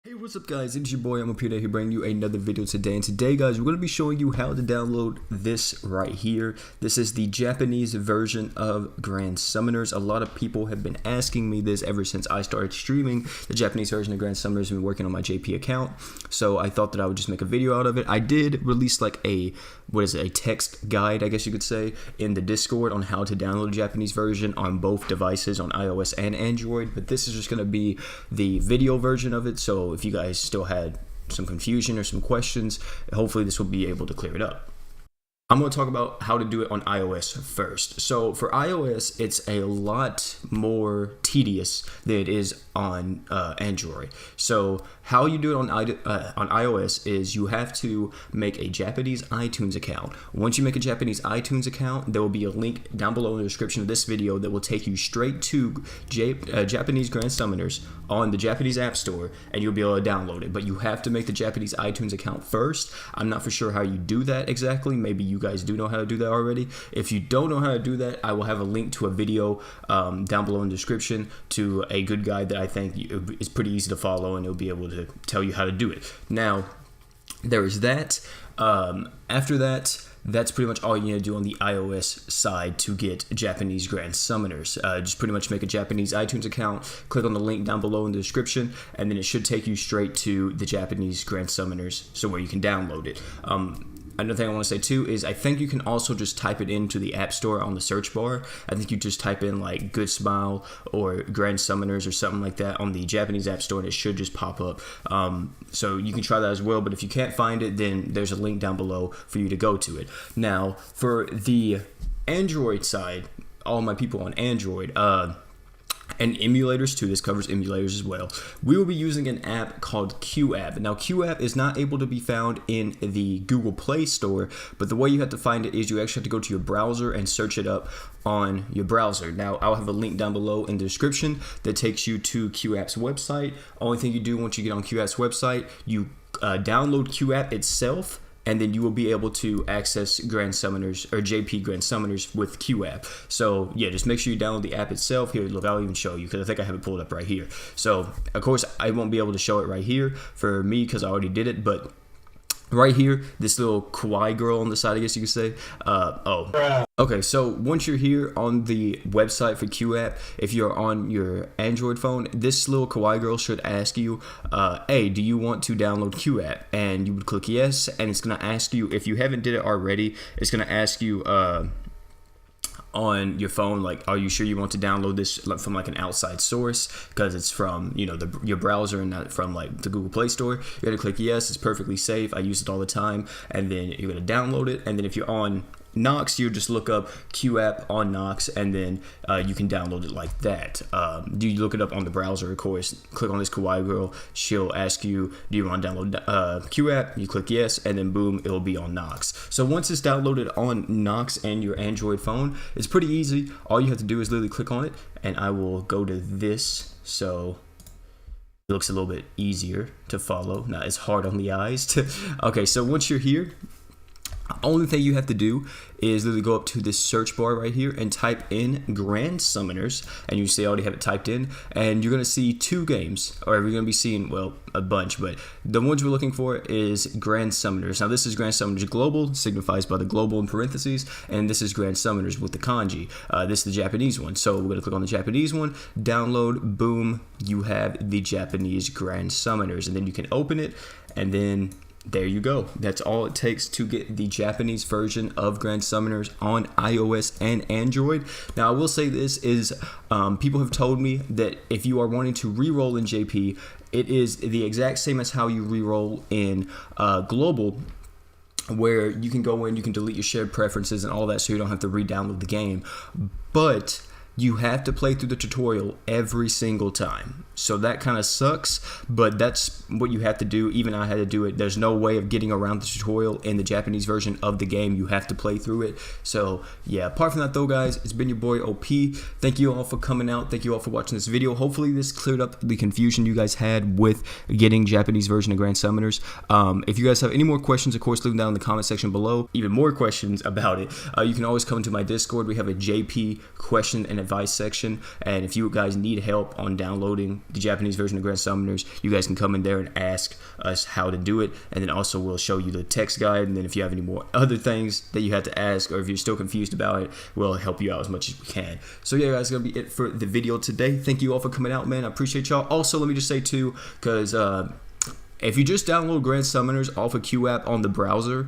Hey, what's up guys, it's your boy, I'm up here bringing you another video today, and today guys, we're going to be showing you how to download this right here. This is the Japanese version of Grand Summoners. A lot of people have been asking me this ever since I started streaming the Japanese version of Grand Summoners and been working on my JP account, so I thought that I would just make a video out of it. I did release like a text guide, I guess you could say, in the Discord on how to download the Japanese version on both devices, on iOS and Android, but this is just going to be the video version of it, so if you guys still had some confusion or some questions, hopefully this will be able to clear it up. I'm going to talk about how to do it on iOS first. So for iOS, it's a lot more tedious than it is on Android. So how you do it on iOS is you have to make a Japanese iTunes account. Once you make a Japanese iTunes account, there will be a link down below in the description of this video that will take you straight to Japanese Grand Summoners on the Japanese App Store, and you'll be able to download it. But you have to make the Japanese iTunes account first. I'm not for sure how you do that exactly. Maybe you guys do know how to do that already. If you don't know how to do that, I will have a link to a video down below in the description to a good guide that I think is pretty easy to follow, and it'll be able to tell you how to do it. Now, there is that. After that, that's pretty much all you need to do on the iOS side to get Japanese Grand Summoners. Just pretty much make a Japanese iTunes account, click on the link down below in the description, and then it should take you straight to the Japanese Grand Summoners, so where you can download it. Another thing I want to say too is I think you can also just type it into the App Store on the search bar. I think you just type in like Good Smile or Grand Summoners or something like that on the Japanese App Store, and it should just pop up. So you can try that as well, but if you can't find it, then there's a link down below for you to go to it. Now, for the Android side, all my people on Android, and emulators too, this covers emulators as well, we will be using an app called QApp. Now, QApp is not able to be found in the Google Play Store, but the way you have to find it is you actually have to go to your browser and search it up on your browser. Now, I'll have a link down below in the description that takes you to QApp's website. Only thing you do once you get on QApp's website, you download QApp itself, and then you will be able to access Grand Summoners or JP Grand Summoners with QApp. So yeah, just make sure you download the app itself. Here, look, I'll even show you because I think I have it pulled up right here. So of course I won't be able to show it right here for me because I already did it, but right here, this little kawaii girl on the side, I guess you could say. Okay, so once you're here on the website for QApp, if you're on your Android phone, this little kawaii girl should ask you, hey, do you want to download QApp? And you would click yes, and it's going to ask you, if you haven't did it already, it's going to ask you on your phone, like, are you sure you want to download this from like an outside source because it's from, you know, your browser and not from like the Google Play Store. You're gonna click yes, it's perfectly safe, I use it all the time, and then you're gonna download it. And then if you're on Knox, you just look up QApp on Knox, and then you can download it like that. You look it up on the browser, of course, click on this kawaii girl, she'll ask you, do you want to download QApp? You click yes, and then boom, it'll be on Knox. So once it's downloaded on Knox and your Android phone, it's pretty easy. All you have to do is literally click on it, and I will go to this, so it looks a little bit easier to follow, not as hard on the eyes. Okay, so once you're here, only thing you have to do is literally go up to this search bar right here and type in Grand Summoners, and you see I already have it typed in, and you're going to see two games, or you're going to be seeing, well, a bunch, but the ones we're looking for is Grand Summoners. Now this is Grand Summoners Global, signifies by the global in parentheses, and this is Grand Summoners with the kanji. This is the Japanese one, so we're going to click on the Japanese one, download, boom, you have the Japanese Grand Summoners, and then you can open it, and then there you go. That's all it takes to get the Japanese version of Grand Summoners on iOS and Android. Now, I will say this is, people have told me that if you are wanting to re-roll in JP, it is the exact same as how you re-roll in Global, where you can go in, you can delete your shared preferences and all that, so you don't have to re-download the game. But you have to play through the tutorial every single time. So that kind of sucks, but that's what you have to do. Even I had to do it. There's no way of getting around the tutorial in the Japanese version of the game. You have to play through it. So yeah, apart from that though, guys, it's been your boy OP. Thank you all for coming out. Thank you all for watching this video. Hopefully this cleared up the confusion you guys had with getting Japanese version of Grand Summoners. If you guys have any more questions, of course, leave them down in the comment section below. Even more questions about it, you can always come to my Discord. We have a JP question and advice section, and if you guys need help on downloading the Japanese version of Grand Summoners, you guys can come in there and ask us how to do it, and then also we'll show you the text guide, and then if you have any more other things that you have to ask, or if you're still confused about it, we'll help you out as much as we can. So yeah, guys, that's gonna be it for the video today. Thank you all for coming out, man. I appreciate y'all. Also, let me just say too, because if you just download Grand Summoners off of QApp on the browser,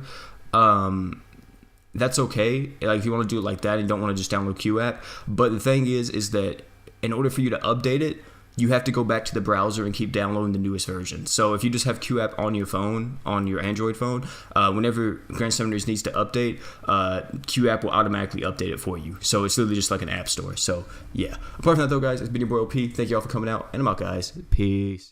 that's okay. Like, if you want to do it like that and you don't want to just download QApp. But the thing is that in order for you to update it, you have to go back to the browser and keep downloading the newest version. So if you just have QApp on your phone, on your Android phone, whenever Grand Summoners needs to update, QApp will automatically update it for you. So it's literally just like an app store. So yeah. Apart from that though, guys, it's been your boy OP. Thank you all for coming out, and I'm out, guys. Peace.